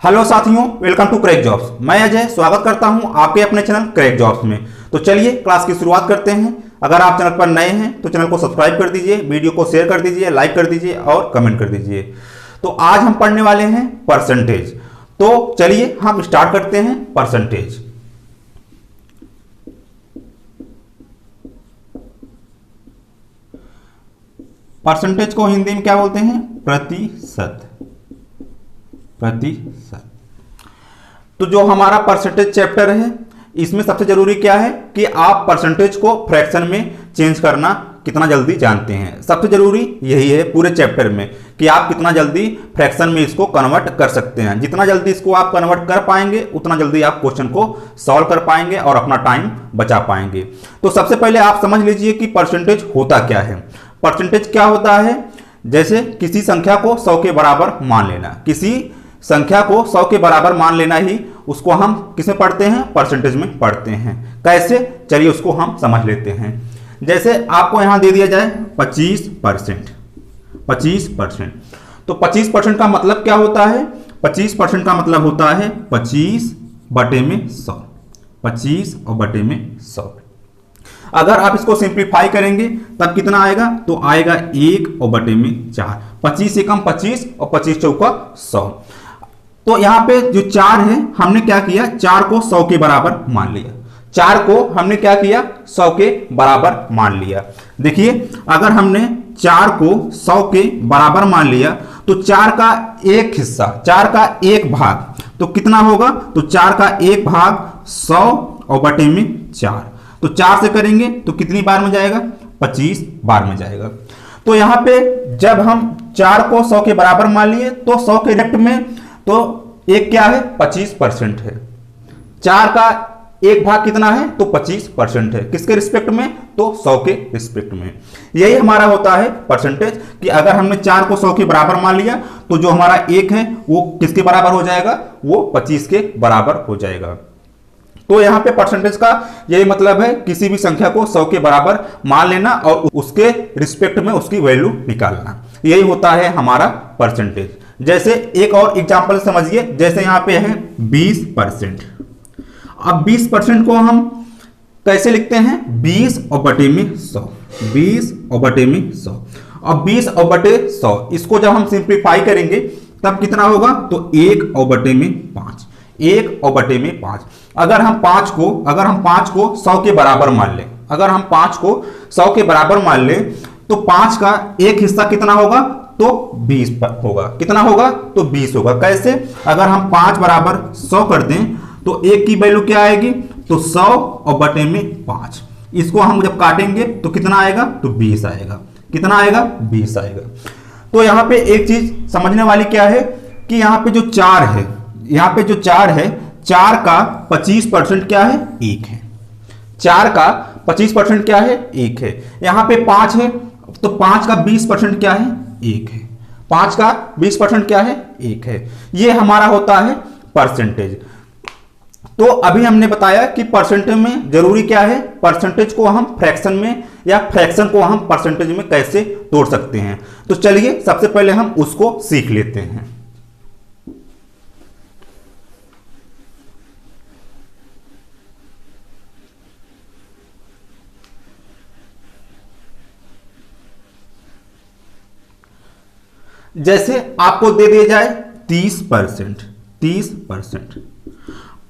Hello साथियों, welcome to crack jobs. मैं अजय स्वागत करता हूं आपके अपने चैनल क्रैक जॉब्स में। तो चलिए क्लास की शुरुआत करते हैं। अगर आप चैनल पर नए हैं तो चैनल को सब्सक्राइब कर दीजिए, वीडियो को शेयर कर दीजिए, लाइक कर दीजिए और कमेंट कर दीजिए। तो आज हम पढ़ने वाले हैं परसेंटेज। तो चलिए हम स्टार्ट करते हैं परसेंटेज। परसेंटेज को हिंदी में क्या बोलते हैं? प्रतिशत। प्रतिशत। तो जो हमारा परसेंटेज चैप्टर है, इसमें सबसे जरूरी क्या है कि आप परसेंटेज को फ्रैक्शन में चेंज करना कितना जल्दी जानते हैं। सबसे जरूरी यही है पूरे चैप्टर में कि आप कितना जल्दी फ्रैक्शन में इसको कन्वर्ट कर सकते हैं। जितना जल्दी इसको आप कन्वर्ट कर पाएंगे उतना जल्दी आप क्वेश्चन को सॉल्व कर पाएंगे और अपना टाइम बचा पाएंगे। तो सबसे पहले आप समझ लीजिए कि परसेंटेज होता क्या है। परसेंटेज क्या होता है? जैसे किसी संख्या को 100 के बराबर मान लेना। किसी संख्या को 100 के बराबर मान लेना ही उसको हम किसमें पढ़ते हैं? परसेंटेज में पढ़ते हैं। कैसे? चलिए उसको हम समझ लेते हैं। जैसे आपको यहां दे दिया जाए 25%। 25%। तो 25% का मतलब क्या होता है? 25% का मतलब होता है 25 बटे में 100। 25 और बटे में 100। अगर आप इसको सिंप्लीफाई करेंगे तब कितना आएगा? तो आएगा 1 और बटे में 4। 25 से कम 25 और 25 चौका 100। तो यहां पे जो 4 है, हमने क्या किया? 4 को 100 के बराबर मान लिया। 4 को हमने क्या किया? 100 के बराबर मान लिया। देखिए, अगर हमने 4 को 100 के बराबर मान लिया तो 4 का एक हिस्सा, 4 का एक भाग तो कितना होगा? तो 4 का एक भाग 100 और बटे में 4। तो 4 से करेंगे तो कितनी बार में जाएगा? 25 बार में जाएगा। तो यहां पे जब हम 4 को 100 के बराबर मान लिए तो 100 के रिस्पेक्ट में तो एक क्या है? 25% है। 4 का एक भाग कितना है? तो 25% है। किसके रिस्पेक्ट में? तो 100 के रिस्पेक्ट में। यही हमारा होता है परसेंटेज कि अगर हमने 4 को 100 के बराबर मान लिया तो जो हमारा एक है वो किसके बराबर हो जाएगा? वो 25 के बराबर हो जाएगा। तो यहां पे परसेंटेज का यही मतलब है, किसी भी संख्या को 100 के बराबर मान लेना और उसके रिस्पेक्ट में उसकी वैल्यू निकालना। यही होता है हमारा परसेंटेज। जैसे एक और एग्जांपल समझिए। जैसे यहां पे है 20%। अब 20% को हम कैसे लिखते हैं? 20 और बटे में 100। 20 और बटे में 100। अब 20 और बटे 100 इसको जब हम सिंप्लीफाई करेंगे तब कितना होगा? तो 1 और बटे में 5। 1 और बटे में 5। अगर हम 5 को 100 के बराबर मान लें, अगर हम 5 को 100 के बराबर मान लें तो 5 का एक हिस्सा कितना होगा? तो 20 होगा। कितना होगा? तो 20 होगा। कैसे? अगर हम 5 बराबर 100 कर दें तो एक की वैल्यू क्या आएगी? तो 100 और बटे में 5। इसको हम जब काटेंगे तो कितना आएगा? तो 20 आएगा। कितना आएगा? 20 आएगा। तो यहां पे एक चीज समझने वाली क्या है कि यहां पे जो 4 है, यहां पे जो 4 है, 4 का 25% क्या है? 1 है। 4 का 25% क्या है? 1 है। यहां पे 5 है तो 5 का 20% क्या है? 1 है। 5 का 20% क्या है? 1 है। ये हमारा होता है परसेंटेज। तो अभी हमने बताया कि परसेंटेज में जरूरी क्या है, परसेंटेज को हम फ्रैक्शन में या फ्रैक्शन को हम परसेंटेज में कैसे तोड़ सकते हैं। तो चलिए सबसे पहले हम उसको सीख लेते हैं। जैसे आपको दे दिया जाए 30%। 30%।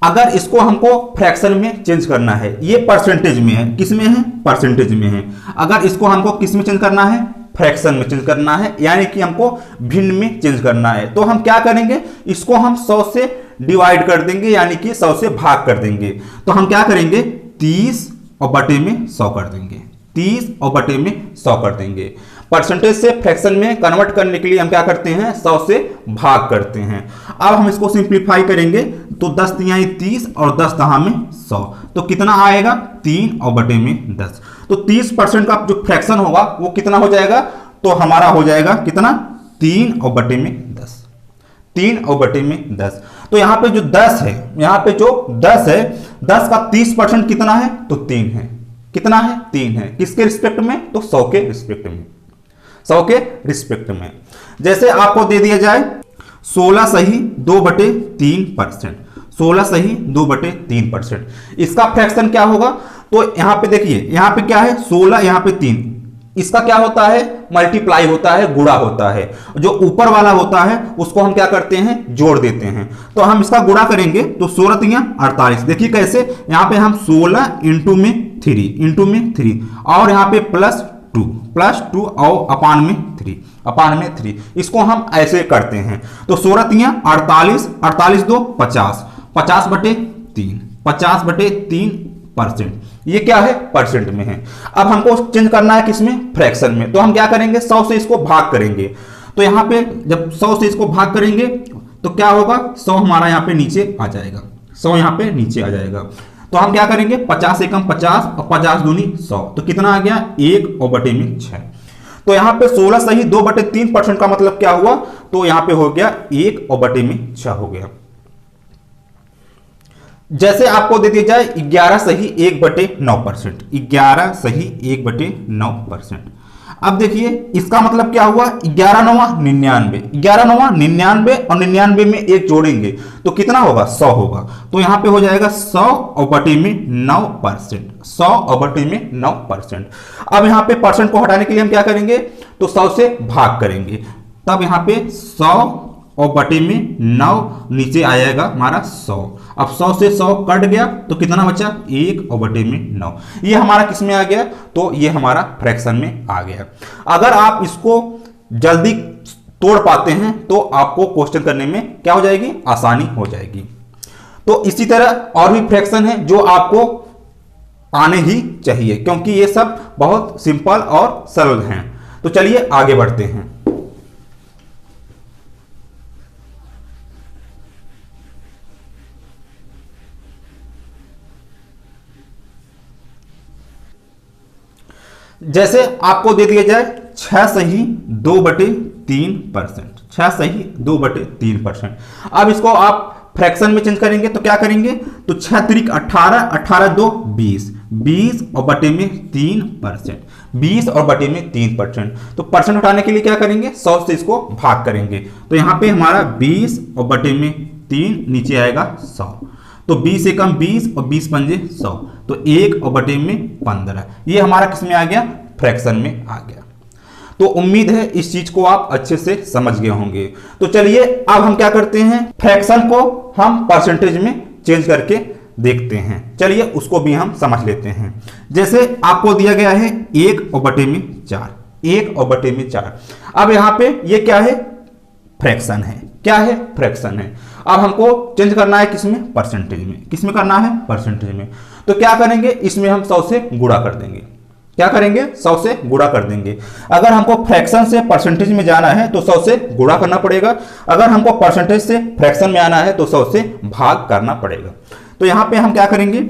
अगर इसको हमको फ्रैक्शन में चेंज करना है, ये परसेंटेज में है। किस में है? परसेंटेज में है। अगर इसको हमको किस में चेंज करना है? फ्रैक्शन में चेंज करना है, यानी कि हमको भिन्न में चेंज करना है। तो हम क्या करेंगे? इसको हम 100 से डिवाइड कर देंगे, यानी कि 100 से भाग कर देंगे। तो हम क्या करेंगे? 30 और बटे में 100 कर देंगे। 30 और बटे में 100 कर देंगे। परसेंटेज से फ्रैक्शन में कन्वर्ट करने के लिए हम क्या करते हैं? 100 से भाग करते हैं। अब हम इसको सिंप्लीफाई करेंगे तो 10 तिहाई 30 और 10 दहा में 100। तो कितना आएगा? 3 और बटे में 10। तो 30% का जो फ्रैक्शन होगा वो कितना हो जाएगा? तो हमारा हो जाएगा कितना? 3 और बटे में 10। 3 और बटे में 10। तो यहां पे जो 10 है, यहां पे जो 10 है, 10 का 30% कितना है? तो 3 है। कितना है? 3 है। किसके रिस्पेक्ट में? तो 100 के रिस्पेक्ट में। 100 के रिस्पेक्ट में। जैसे आपको दे दिया जाए 16 सही 2/3%। 16 सही 2/3%। इसका फ्रैक्शन क्या होगा? तो यहां पे देखिए, यहां पे क्या है 16, यहां पे 3, इसका क्या होता है मल्टीप्लाई होता है, गुणा होता है। जो ऊपर वाला होता है उसको हम क्या करते हैं जोड़ देते हैं। तो हम इसका गुणा करेंगे तो 16 3 48। देखिए कैसे, यहां पे हम 16 इंटू में 3 और यहां पे +2 और अपान में 3 इसको हम ऐसे करते हैं। तो 16 3 48, 48 2 50, 50/3, 50/3%। ये क्या है परसेंट में है। अब हमको चेंज करना है किसमें फ्रैक्शन में। तो हम क्या करेंगे 100 से इसको भाग करेंगे। तो यहां पे जब 100 से इसको भाग करेंगे तो क्या होगा 100 हमारा यहां पे नीचे आ जाएगा, 100 यहां पे नीचे आ जाएगा। तो हम क्या करेंगे 50 एकम 50 और 50 दूनी 100। तो कितना आ गया 1/6। तो यहां पे 16 सही 2/3% का मतलब क्या हुआ? तो यहां पे हो गया 1/6 हो गया। जैसे आपको दे दिया जाए 11 सही 1/9%, 11 सही 1/9%। अब देखिए इसका मतलब क्या हुआ 11 9 99, 11 9 99 और 99 में एक जोड़ेंगे तो कितना होगा 100 होगा। तो यहां पे हो जाएगा 100/9%, 100/9%। अब यहां पे परसेंट को हटाने के लिए हम क्या करेंगे तो 100 से भाग करेंगे, तब यहां पे 100/9 नीचे आ जाएगा हमारा 100। अब 100 से 100 कट गया तो कितना बचा 1/9। ये हमारा किस में आ गया? तो ये हमारा फ्रैक्शन में आ गया। अगर आप इसको जल्दी तोड़ पाते हैं तो आपको क्वेश्चन करने में क्या हो जाएगी आसानी हो जाएगी। तो इसी तरह और भी फ्रैक्शन है जो आपको आने ही चाहिए क्योंकि ये सब बहुत सिंपल और सरल हैं। तो चलिए आगे बढ़ते हैं। जैसे आपको दे दिया जाए 6 सही 2/3%, 6 सही 2/3%। अब इसको आप फ्रैक्शन में चेंज करेंगे तो क्या करेंगे तो 6 3 18, 18 2 20, 20 और बटे में 3%, 20 और बटे में 3%। तो परसेंट उठाने के लिए क्या करेंगे 100 से इसको भाग करेंगे। तो यहां पे हमारा 20 और बटे में 3 नीचे आएगा 100। तो 20 से कम 20 और 20 पंजे 100, तो 1 और बटे में 15। ये हमारा किस में आ गया फ्रैक्शन में आ गया। तो उम्मीद है इस चीज को आप अच्छे से समझ गए होंगे। तो चलिए अब हम क्या करते हैं फ्रैक्शन को हम परसेंटेज में चेंज करके देखते हैं। चलिए उसको भी हम समझ लेते हैं। जैसे आपको दिया गया है 1 और बटे में 4, 1 और बटे में 4। अब यहां पे ये क्या है फ्रैक्शन है, क्या है फ्रैक्शन है। अब हमको चेंज करना है किसमें परसेंटेज में, किसमें करना है परसेंटेज में। तो क्या करेंगे इसमें हम 100 से गुणा कर देंगे, क्या करेंगे 100 से गुणा कर देंगे। अगर हमको फ्रैक्शन से परसेंटेज में जाना है तो 100 से गुणा करना पड़ेगा, अगर हमको परसेंटेज से फ्रैक्शन में आना है तो 100 से भाग करना पड़ेगा। तो यहां पे हम क्या करेंगे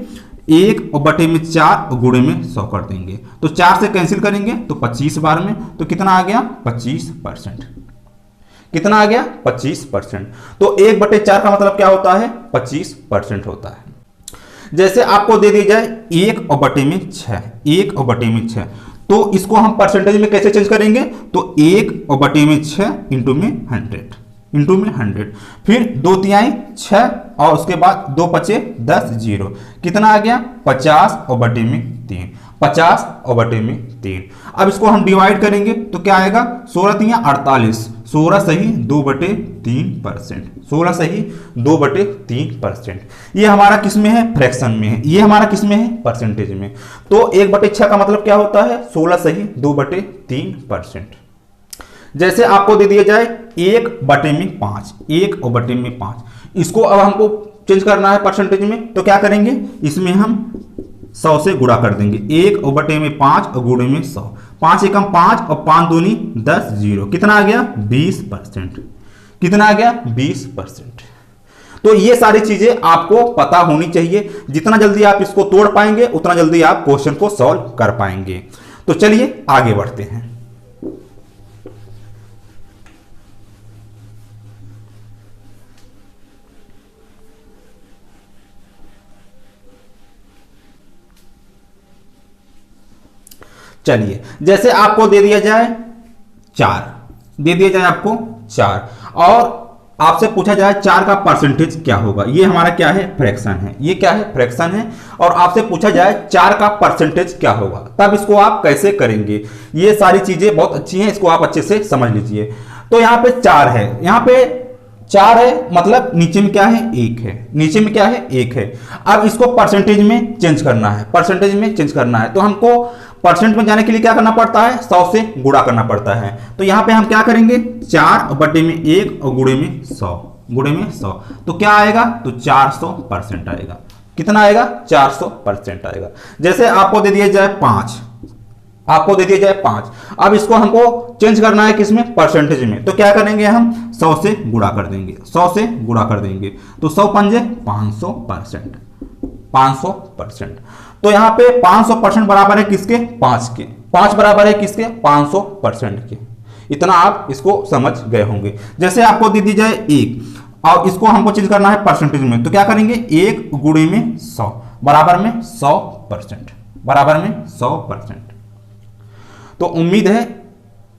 1 और बटे में 4 और गुणे में 100 कर देंगे। तो 4 से कैंसिल करेंगे तो 25 बार में, तो कितना आ गया 25%। कितना आ गया 25%। तो 1/4 का मतलब क्या होता है 25% होता है। जैसे आपको दे दी जाए 1 और बटे में 6, 1 और बटे में 6, तो इसको हम परसेंटेज में कैसे चेंज करेंगे तो 1 और बटे में 6 इंटू में 100, इंटू में 100, फिर 2 तिहाई 6 और उसके बाद 2 पचे 10 0, कितना आ गया 50 और बटे में 3, 50 और बटे में 3। अब इसको हम डिवाइड करेंगे तो क्या आएगा 16 3 48, 16 सही 2/3%, 16 सही 2/3%। ये हमारा किस में है फ्रैक्शन में है, ये हमारा किस में है परसेंटेज में। तो 1/6 का मतलब क्या होता है 16 सही 2/3%। जैसे आपको दे दिया जाए 1/5, 1 और बटे में 5, इसको अब हमको चेंज करना है परसेंटेज में। तो क्या करेंगे इसमें हम 100 से गुणा कर देंगे, 1 और बटे में 5 और गुणे में 100, 5 एकम 5 और 5 दूनी 10 0, कितना आ गया 20%, कितना आ गया 20%। तो ये सारी चीजें आपको पता होनी चाहिए। जितना जल्दी आप इसको तोड़ पाएंगे उतना जल्दी आप क्वेश्चन को सॉल्व कर पाएंगे। तो चलिए आगे बढ़ते हैं। चलिए जैसे आपको दे दिया जाए 4, दे दिया जाए आपको 4 और आपसे पूछा जाए 4 का परसेंटेज क्या होगा, ये हमारा क्या है, फ्रैक्शन है, ये क्या है, फ्रैक्शन है, और आपसे पूछा जाए 4 का परसेंटेज क्या होगा, तब इसको आप कैसे करेंगे। ये सारी चीजें बहुत अच्छी हैं, इसको आप अच्छे से समझ लीजिए। तो यहाँ पे 4 है, यहाँ पे 4 है, मतलब नीचे में क्या है, 1 है, नीचे में क्या है, 1 है। अब इसको परसेंटेज में चेंज करना है, परसेंटेज में चेंज करना है, तो हमको परसेंट में जाने के लिए क्या करना पड़ता है, 100 से गुणा करना पड़ता है। तो यहाँ पे हम क्या करेंगे, 4 बटे में 1 और गुणे में 100, गुणे में 100, तो क्या आएगा, तो 400% आएगा। कितना आएगा, 400% आएगा। जैसे आपको दे दिया जाए 5, आपको दे दिया जाए 5, अब इसको हमको चेंज करना है किसमें, परसेंटेज में, तो क्या करेंगे हम 100 से गुणा कर देंगे, 100 से गुणा कर देंगे, तो 100 पंजे 500%, 500%। तो यहाँ पे 500% बराबर है किसके, 5 के, 5 बराबर है किसके, 500% के। इतना आप इसको समझ गए होंगे। जैसे आपको दे दी जाए 1 और इसको हमको चेंज करना है परसेंटेज में, तो क्या करेंगे, 1 गुणे में 100 बराबर में 100%, बराबर में 100%। तो उम्मीद है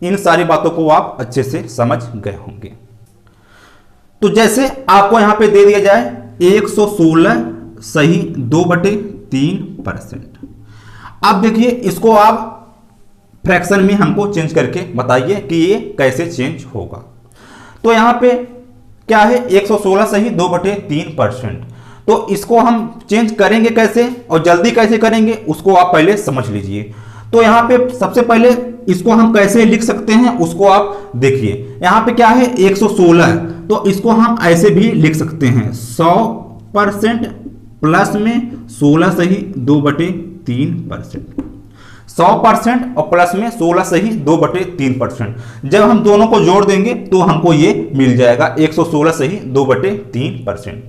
इन सारी बातों को आप अच्छे से समझ गए होंगे। तो जैसे आपको यहां पे दे दिया जाए 116 सही 2/3%। अब देखिए इसको आप फ्रैक्शन में हमको चेंज करके बताइए कि ये कैसे चेंज होगा। तो यहां पे क्या है, 116 सही 2/3%। तो इसको हम चेंज करेंगे कैसे और जल्दी कैसे करेंगे उसको आप पहले समझ लीजिए। तो यहाँ पे सबसे पहले इसको हम कैसे लिख सकते हैं उसको आप देखिए। यहाँ पे क्या है, 116, तो इसको हम ऐसे भी लिख सकते हैं, 100% प्लस में 16 सही 2/3%, 100% और प्लस में 16 सही 2/3%। जब हम दोनों को जोड़ देंगे तो हमको ये मिल जाएगा 116 सही 2/3%।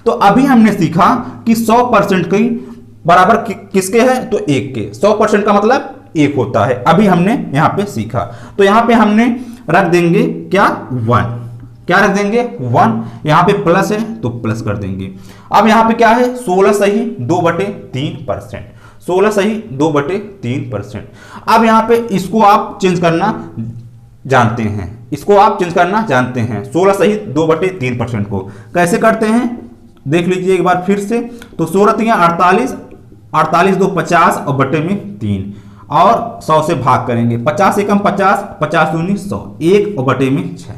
तो अभी हमने सीखा कि 100% की बराबर किसके है, तो 1 के। 100% का मतलब 1 होता है, अभी हमने यहां पे सीखा। तो यहां पे हमने रख देंगे क्या, 1, क्या रख देंगे, 1। यहां पे प्लस है तो प्लस कर देंगे। अब यहां पे क्या है, 16 सही 2/3%, 16 सही 2/3%। अब यहां पे इसको आप चेंज करना जानते हैं, इसको आप चेंज करना जानते हैं, 16 सही 2/3% को कैसे करते हैं देख लीजिए एक बार फिर से। तो 16 3 48, 48 2 50 और बटे में 3 और 100 से भाग करेंगे, 50 से कम 50, 50 दूनी 100, 1 और बटे में 6,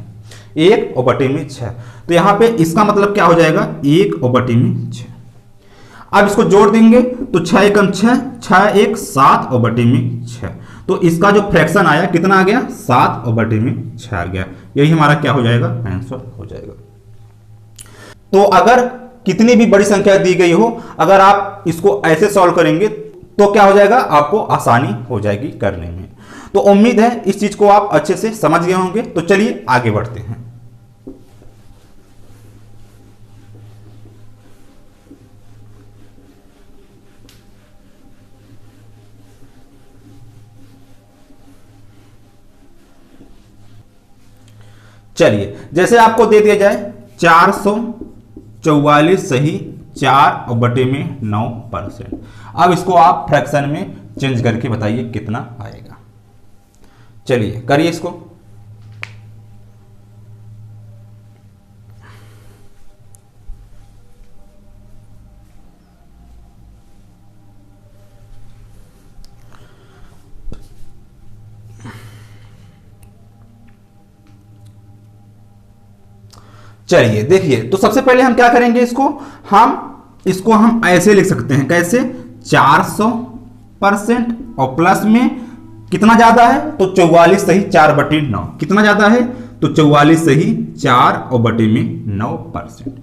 1 और बटे में 6। तो यहाँ पे इसका मतलब क्या हो जाएगा, 1 और बटे में 6। अब इसको जोड़ देंगे तो 6 कम 6, 6 1 7 और बटे में 6। तो इसका जो फ्रैक्शन आया कितना आ गया, 7 और बटे में 6 आ गया। यही हमारा क्या हो जाएगा, आंसर हो जाएगा। तो अगर कितनी भी बड़ी संख्या दी गई हो, अगर आप इसको ऐसे सॉल्व करेंगे तो क्या हो जाएगा, आपको आसानी हो जाएगी करने में। तो उम्मीद है इस चीज को आप अच्छे से समझ गए होंगे। तो चलिए आगे बढ़ते हैं। चलिए जैसे आपको दे दिया जाए 444 सही 4 और बटे में 9%। अब इसको आप फ्रैक्शन में चेंज करके बताइए कितना आएगा। चलिए करिए इसको। चलिए देखिए, तो सबसे पहले हम क्या करेंगे, इसको हम ऐसे लिख सकते हैं, कैसे, 400% और प्लस में कितना ज्यादा है, तो 44 सही 4/9। कितना ज्यादा है, तो 44 सही 4 और बटे में 9%।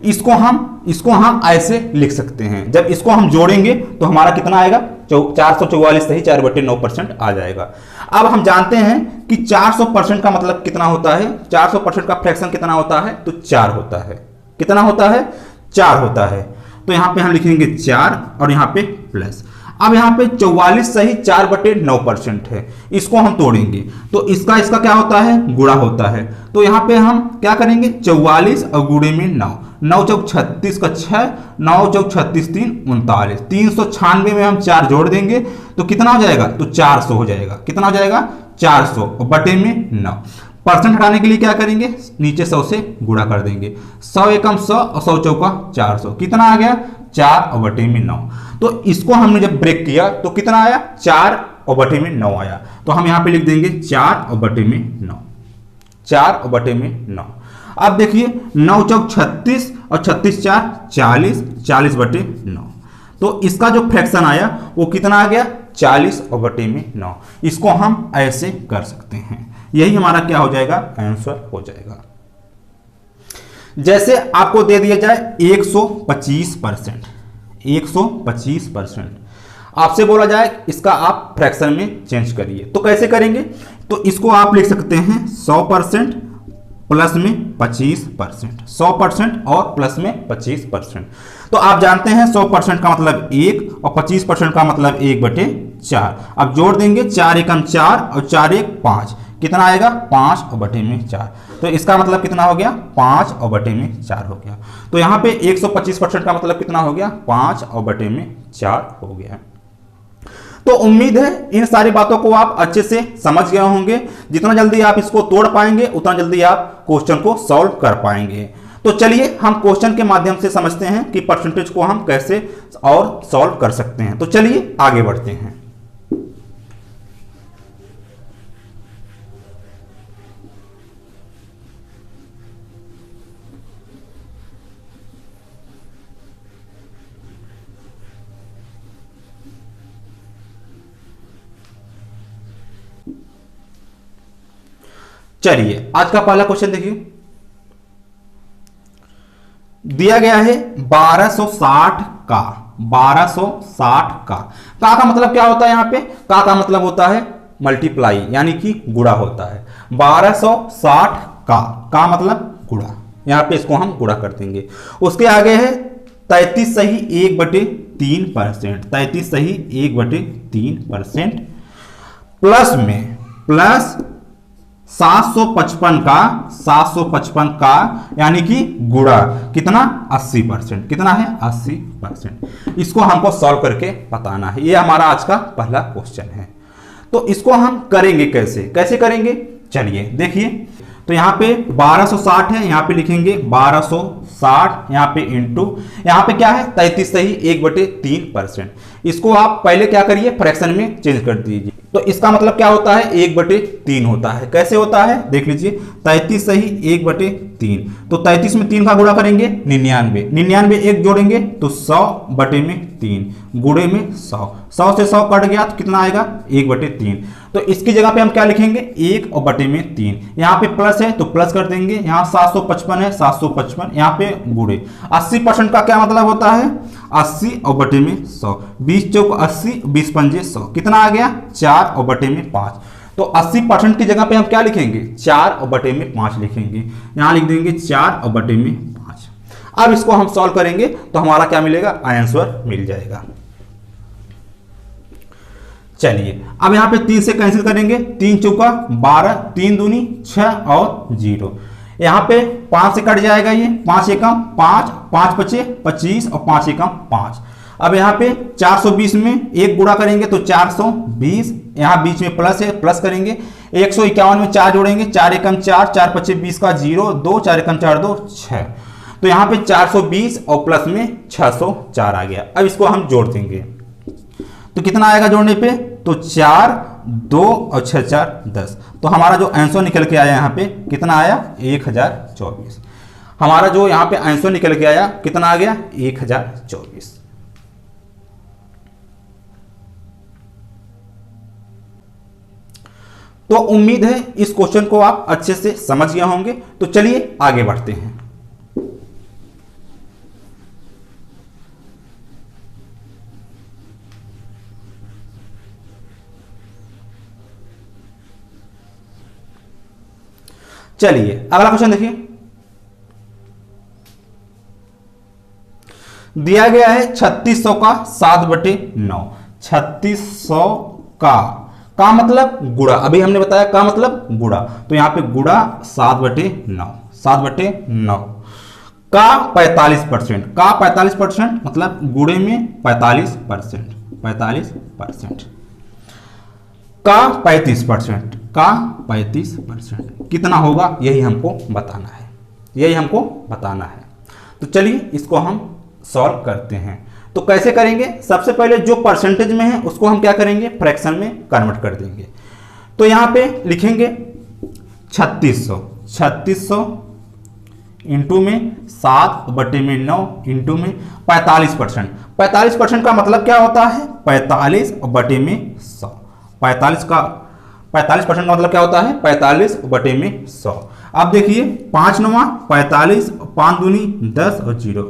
इसको हम ऐसे लिख सकते हैं। जब इसको हम जोड़ेंगे तो हमारा कितना आएगा, 444 सही 4/9% आ जाएगा। अब हम जानते हैं कि 400% का मतलब कितना होता है, 400% का फ्रैक्शन कितना होता है, तो 4 होता है। कितना होता है, 4 होता है। तो यहां पे हम लिखेंगे 4 और यहां पे प्लस। अब यहां पे 44 सही 4/9% है, इसको हम तोड़ेंगे तो इसका क्या होता है, गुणा होता है। तो यहां पे हम क्या करेंगे, 44 और गुणे में 9, 9 चौक 36 का 6, 9 चौक 36 3 39, 396 में हम 4 जोड़ देंगे तो कितना हो जाएगा, तो 400 हो जाएगा। कितना हो जाएगा, 400 और बटे में 9। परसेंट हटाने के लिए क्या करेंगे, नीचे 100 से गुणा कर देंगे। 100 एकम 100 और 100 चौका 400, कितना आ गया 4/9। तो इसको हमने जब ब्रेक किया तो कितना आया 4/9 आया। तो हम यहां पे लिख देंगे 4/9, 4/9। अब देखिए 9 चौक 36 और 36 4 40, 40/9। तो इसका जो फ्रैक्शन आया वो कितना आ गया 40/9। इसको हम ऐसे कर सकते हैं, यही हमारा क्या हो जाएगा आंसर हो जाएगा। जैसे आपको दे दिया जाए 125%, 125%, आपसे बोला जाए इसका आप फ्रैक्शन में चेंज करिए, तो कैसे करेंगे, तो इसको आप लिख सकते हैं 100% प्लस में 25%, 100% और प्लस में 25%। तो आप जानते हैं 100% का मतलब 1 और 25% का मतलब 1/4। अब जोड़ देंगे 4 एकम 4 और 4 एक 5, कितना आएगा 5/4। तो इसका मतलब कितना हो गया 5/4 हो गया। तो यहाँ पे 125% का मतलब कितना हो गया 5/4 हो गया। तो उम्मीद है इन सारी बातों को आप अच्छे से समझ गए होंगे। जितना जल्दी आप इसको तोड़ पाएंगे उतना जल्दी आप क्वेश्चन को सॉल्व कर पाएंगे। तो चलिए हम क्वेश्चन के माध्यम से समझते हैं कि परसेंटेज को हम कैसे और सॉल्व कर सकते हैं। तो चलिए आगे बढ़ते हैं। चलिए आज का पहला क्वेश्चन देखिए, दिया गया है 1260 का, 1260 का मतलब क्या होता है, यहां पे का मतलब होता है मल्टीप्लाई यानी कि गुणा होता है। 1260 का मतलब गुणा, यहां पे इसको हम गुणा कर देंगे। उसके आगे है 33 सही 1/3%, 33 सही 1/3%, प्लस में प्लस 755 का यानी कि गुणा कितना 80%, कितना है 80%। इसको हमको सॉल्व करके बताना है, ये हमारा आज का पहला क्वेश्चन है। तो इसको हम करेंगे कैसे, कैसे करेंगे, चलिए देखिए। तो यहाँ पे 1260 है, यहाँ पे लिखेंगे 1260, यहाँ पे इंटू, यहाँ पे क्या है 33 सही 1/3%। इसको आप पहले क्या करिए फ्रैक्शन में चेंज कर दीजिए। तो इसका मतलब क्या होता है 1/3 होता है। कैसे होता है देख लीजिए, 33 सही 1/3, तो 33 में 3 का गुणा करेंगे 99, 99 एक जोड़ेंगे तो 100/3, गुणे में 100, 100 से 100 कट गया तो कितना आएगा 1/3। तो इसकी जगह पे हम क्या लिखेंगे 1/3। यहाँ पे प्लस है तो प्लस कर देंगे, यहाँ 755 है 755, यहाँ पे गुणे। 80% का क्या मतलब होता है 80/100, 20 चौक 80, 20 पंजे 100, कितना आ गया 4/5। तो 80% की जगह पे हम क्या लिखेंगे 4/5 लिखेंगे, यहां लिख देंगे 4/5। अब इसको हम सॉल्व करेंगे तो हमारा क्या मिलेगा आंसर मिल जाएगा। चलिए अब यहां पे 3 से कैंसिल करेंगे, 3 चौका 12, 3 दूनी 6 और 0, यहां पे 5 से कट जाएगा, ये 5 एकम 5, 5 बचे 25 और 5 एकम 5। अब यहाँ पे 420 में एक गुणा करेंगे तो 420, यहाँ बीच में प्लस है प्लस करेंगे। 151 में 4 जोड़ेंगे, 4 एकम 4, 4 पच्चे 20 का 0, 2, 4 एकम 4 2 6। तो यहाँ पे 420 और प्लस में 604 आ गया। अब इसको हम जोड़ देंगे तो कितना आएगा जोड़ने पे, तो 4, 2 और 6 4 10। तो हमारा जो आंसर निकल के आया यहाँ पे कितना आया 1024। हमारा जो यहाँ पे आंसर निकल के आया कितना आ गया 1024। तो उम्मीद है इस क्वेश्चन को आप अच्छे से समझ गए होंगे। तो चलिए आगे बढ़ते हैं। चलिए अगला क्वेश्चन देखिए, दिया गया है 3600 का 7/9। 3600 का मतलब गुणा, अभी हमने बताया का मतलब गुणा, तो यहां पे गुणा 7/9, 7/9 का 45%, का 45% मतलब गुणे में 45%, 45% का 35%, का 35%। कितना होगा यही हमको बताना है, यही हमको बताना है। तो चलिए इसको हम सॉल्व करते हैं। तो कैसे करेंगे, सबसे पहले जो परसेंटेज में है उसको हम क्या करेंगे, फ्रैक्शन में कन्वर्ट कर देंगे। तो यहाँ पे लिखेंगे 3600 इंटू में 7/9 इंटू में 45%। 45% का मतलब क्या होता है, 45/100। 45% का मतलब क्या होता है, 45/100। अब देखिए 5 9 45, 5 दूनी 10 और 0,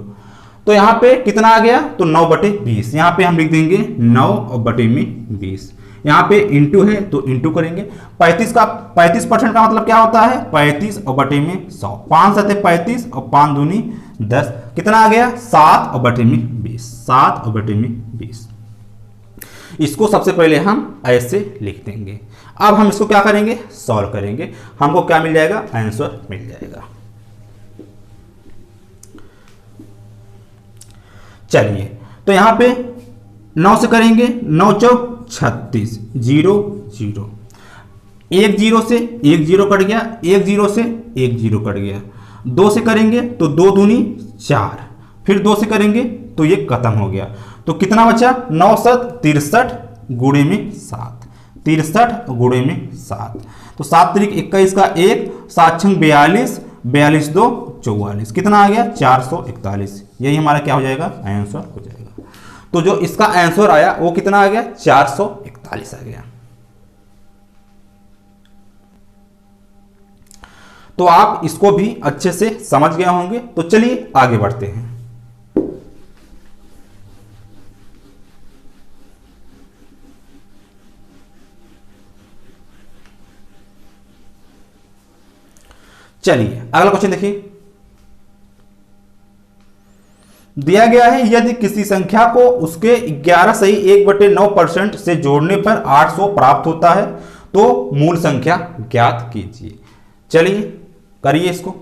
तो यहाँ पे कितना आ गया, तो 9/20। यहाँ पे हम लिख देंगे 9/20। यहाँ पे इंटू है तो इंटू करेंगे। 35% का मतलब क्या होता है, 35/100। 5 7 35 और 5 दूनी 10, कितना आ गया, 7/20। 7/20। इसको सबसे पहले हम ऐसे लिख देंगे। अब हम इसको क्या करेंगे, सॉल्व करेंगे। हमको क्या मिल जाएगा, आंसर मिल जाएगा। चलिए तो यहां पे 9 से करेंगे, 9 चौक 36, 0 0, 1 0 से 1 0 कट गया, 1 0 से 1 0 कट गया। 2 से करेंगे तो 2 दूनी 4, फिर 2 से करेंगे तो ये खत्म हो गया। तो कितना बचा, 9 7 63 गुणे में 7, 63 गुणे में 7। तो 7 त्रिक 21 का 1, 7 छंग 42, 42 2 44, कितना आ गया, 441। यही हमारा क्या हो जाएगा, आंसर हो जाएगा। तो जो इसका आंसर आया वो कितना आ गया, 441 आ गया। तो आप इसको भी अच्छे से समझ गए होंगे। तो चलिए आगे बढ़ते हैं। चलिए अगला क्वेश्चन देखिए। दिया गया है यदि किसी संख्या को उसके 11 सही 1/9% से जोड़ने पर 800 प्राप्त होता है तो मूल संख्या ज्ञात कीजिए। चलिए करिए इसको।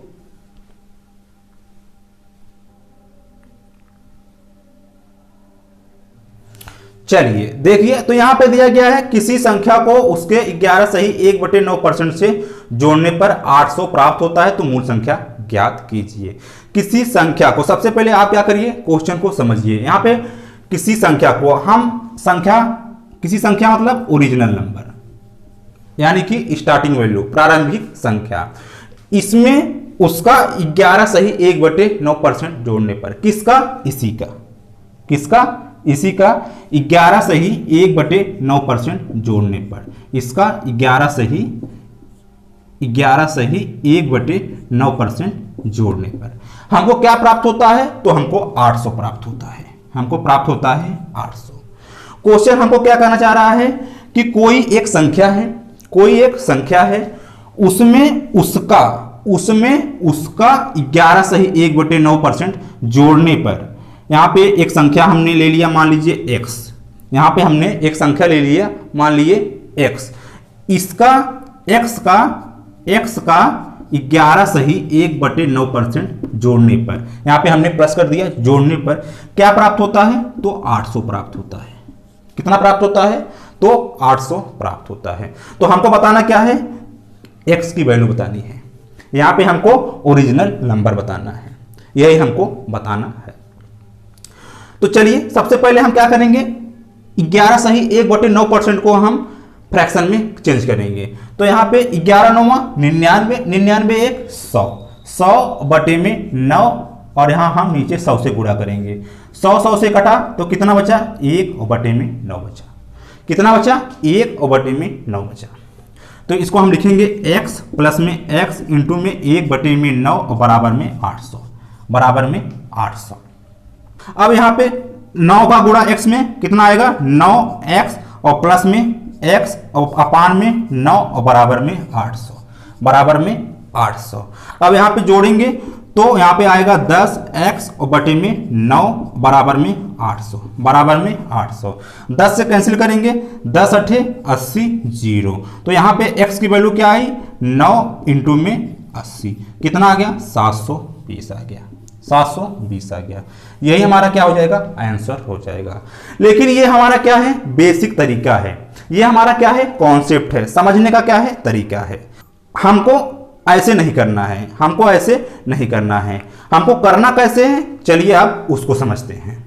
चलिए देखिए, तो यहां पे दिया गया है किसी संख्या को उसके 11 सही 1/9% से जोड़ने पर 800 प्राप्त होता है तो मूल संख्या ज्ञात कीजिए। किसी संख्या को, सबसे पहले आप क्या करिए, क्वेश्चन को समझिए। यहां पे किसी संख्या को हम किसी संख्या मतलब ओरिजिनल नंबर, यानी कि स्टार्टिंग वैल्यू, प्रारंभिक संख्या, इसमें उसका 11 सही 1/9% जोड़ने पर, किसका, इसी का, किसका, इसी का 11 सही 1/9% जोड़ने पर, इसका 11 सही 1/9% जोड़ने पर हमको क्या प्राप्त होता है, तो हमको 800 प्राप्त होता है। हमको प्राप्त होता है 800। क्वेश्चन हमको क्या कहना चाह रहा है कि कोई एक संख्या है, कोई एक संख्या है, उसमें उसका 11 सही 1/9% जोड़ने पर, यहां पे एक संख्या हमने ले लिया, मान लीजिए x, यहां पे हमने एक संख्या ले लिया, मान लीजिए x, इसका x का 11 सही 1/9% जोड़ने पर, यहां पे हमने प्लस कर दिया, जोड़ने पर क्या प्राप्त होता है, तो 800 प्राप्त होता है। कितना प्राप्त होता है, तो 800 प्राप्त होता है। तो हमको बताना क्या है, x की वैल्यू बतानी है। यहां पे हमको ओरिजिनल नंबर बताना है, यही हमको बताना है। तो चलिए सबसे पहले हम क्या करेंगे, 11 सही 1/9% को हम फ्रैक्शन में चेंज करेंगे। तो यहां पे 11 9 99, 99 1 100, 100/9, और यहां हम नीचे 100 से गुणा करेंगे। 100 से कटा तो कितना बचा, 1/9 बचा। कितना बचा, 1/9 बचा। तो इसको हम लिखेंगे x प्लस में x इंटू में 1/9 बराबर में 800, बराबर में 800। अब यहां पे 9 का गुणा x में कितना आएगा, 9x, और प्लस में x और अपान में 9 और बराबर में 800, बराबर में 800। अब यहां पे जोड़ेंगे तो यहां पे आएगा 10x और बटे में 9 बराबर में 800, बराबर में 800। 10 से कैंसिल करेंगे, 10 8 80 0। तो यहां पे x की वैल्यू क्या आई, 9 इंटू में 80, कितना आ गया, 720 आ गया, 720 आ गया। यही हमारा क्या हो जाएगा, आंसर हो जाएगा। लेकिन ये हमारा क्या है, बेसिक तरीका है, ये हमारा क्या है, कॉन्सेप्ट है, समझने का क्या है, तरीका है। हमको ऐसे नहीं करना है, हमको ऐसे नहीं करना है, हमको करना कैसे है, चलिए आप उसको समझते हैं।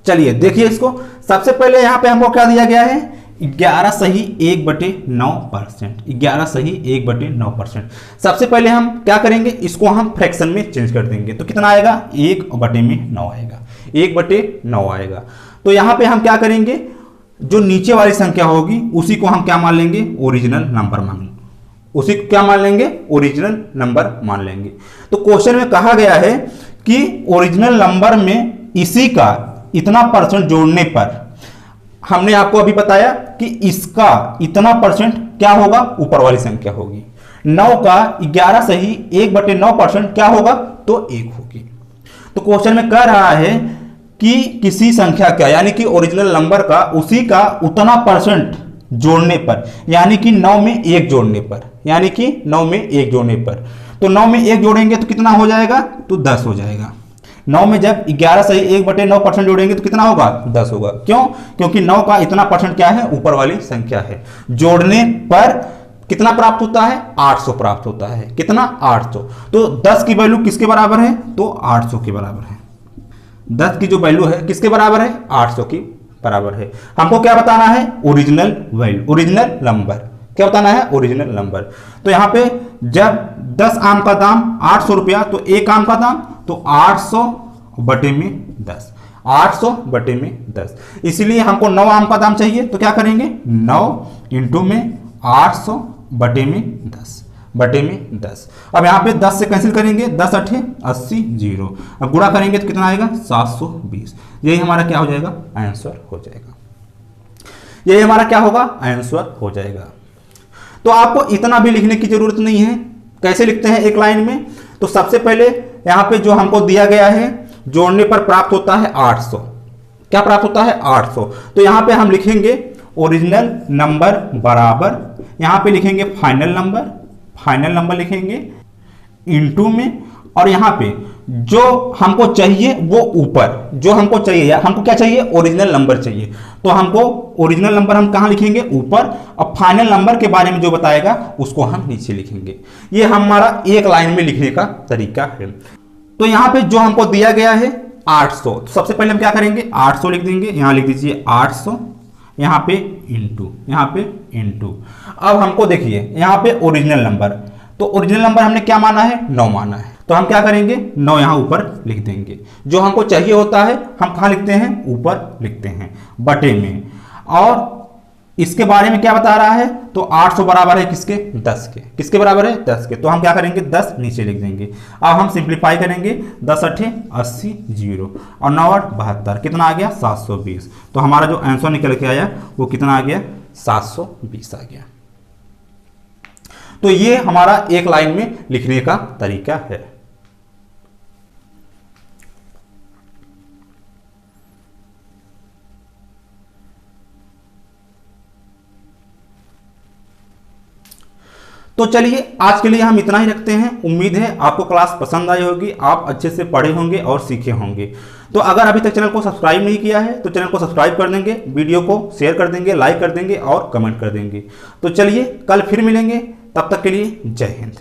चलिए देखिए इसको। सबसे पहले यहां पे हमको क्या दिया गया है, 11 सही 1/9%, 11 सही 1/9%। सबसे पहले हम क्या करेंगे, इसको हम फ्रैक्शन में चेंज कर देंगे, तो कितना आएगा, 1/9 आएगा, 1/9 आएगा। तो यहां पे हम क्या करेंगे, जो नीचे वाली संख्या होगी उसी को हम क्या मान लेंगे, ओरिजिनल नंबर मान लेंगे, उसी को क्या मान लेंगे, ओरिजिनल नंबर मान लेंगे। तो क्वेश्चन में कहा गया है कि ओरिजिनल नंबर में इसी का इतना परसेंट जोड़ने पर, हमने आपको अभी बताया कि इसका इतना परसेंट क्या होगा, ऊपर वाली संख्या होगी। 9 का 11 सही 1/9% क्या होगा, तो 1 होगी। तो क्वेश्चन में कह रहा है कि किसी संख्या का, यानी कि ओरिजिनल नंबर का उसी का उतना परसेंट जोड़ने पर, यानी कि 9 में 1 जोड़ने पर, यानी कि 9 में 1 जोड़ने पर, तो 9 में 1 जोड़ेंगे तो कितना हो जाएगा, तो 10 हो जाएगा। 9 में जब 11 सही 1/9% जोड़ेंगे तो कितना होगा, 10 होगा। क्यों, क्योंकि 9 का इतना परसेंट क्या है, ऊपर वाली संख्या है। जोड़ने पर कितना प्राप्त होता है, 800 प्राप्त होता है। कितना, 800। तो 10 की वैल्यू किसके बराबर है, तो 800 के बराबर है। 10 की जो वैल्यू है किसके बराबर है, 800 की बराबर है। हमको क्या बताना है, ओरिजिनल वैल्यू, ओरिजिनल नंबर। क्या बताना है, ओरिजिनल नंबर। तो यहां पे जब 10 आम का दाम 800 रुपया, तो 1 आम का दाम तो 800 बटे में 10, 800 बटे में 10। इसलिए हमको 9 आम का दाम चाहिए, तो क्या करेंगे, 9 इंटू में 800 बटे में 10, बटे में 10। अब यहाँ पे 10 से कैंसिल करेंगे, 10 8 80 0। अब गुणा करेंगे तो कितना आएगा, 720। यही हमारा क्या हो जाएगा, आंसर हो जाएगा। यही हमारा क्या होगा, आंसर हो जाएगा। तो आपको इतना भी लिखने की जरूरत नहीं है। कैसे लिखते हैं एक लाइन में, तो सबसे पहले यहाँ पे जो हमको दिया गया है, जोड़ने पर प्राप्त होता है 800। क्या प्राप्त होता है, 800। तो यहाँ पे हम लिखेंगे ओरिजिनल नंबर बराबर, यहाँ पे लिखेंगे फाइनल नंबर, फाइनल नंबर लिखेंगे इनटू में, और यहाँ पे जो हमको चाहिए वो ऊपर, जो हमको चाहिए, हमको क्या चाहिए, ओरिजिनल नंबर चाहिए, तो हमको ओरिजिनल नंबर हम कहाँ लिखेंगे, ऊपर, और फाइनल नंबर के बारे में जो बताएगा उसको हम नीचे लिखेंगे। ये हमारा एक लाइन में लिखने का तरीका है। तो यहाँ पे जो हमको दिया गया है 800, तो सबसे पहले हम क्या करेंगे, 800 लिख देंगे, यहाँ लिख दीजिए 800, यहाँ पे इंटू, यहाँ पे इंटू। अब हमको देखिए यहाँ पे ओरिजिनल नंबर, तो ओरिजिनल नंबर हमने क्या माना है, 9 माना है, तो हम क्या करेंगे, 9 यहाँ ऊपर लिख देंगे। जो हमको चाहिए होता है हम कहाँ लिखते हैं, ऊपर लिखते हैं, बटे में। और इसके बारे में क्या बता रहा है, तो 800 बराबर है किसके, 10 के। किसके बराबर है, 10 के। तो हम क्या करेंगे, 10 नीचे लिख देंगे। अब हम सिंप्लीफाई करेंगे, 10 8 80 0 और 9 8 72, कितना आ गया, 720। तो हमारा जो आंसर निकल के आया वो कितना आ गया, 720 आ गया। तो ये हमारा एक लाइन में लिखने का तरीका है। तो चलिए आज के लिए हम इतना ही रखते हैं। उम्मीद है आपको क्लास पसंद आई होगी, आप अच्छे से पढ़े होंगे और सीखे होंगे। तो अगर अभी तक चैनल को सब्सक्राइब नहीं किया है तो चैनल को सब्सक्राइब कर देंगे, वीडियो को शेयर कर देंगे, लाइक कर देंगे और कमेंट कर देंगे। तो चलिए कल फिर मिलेंगे, तब तक के लिए जय हिंद।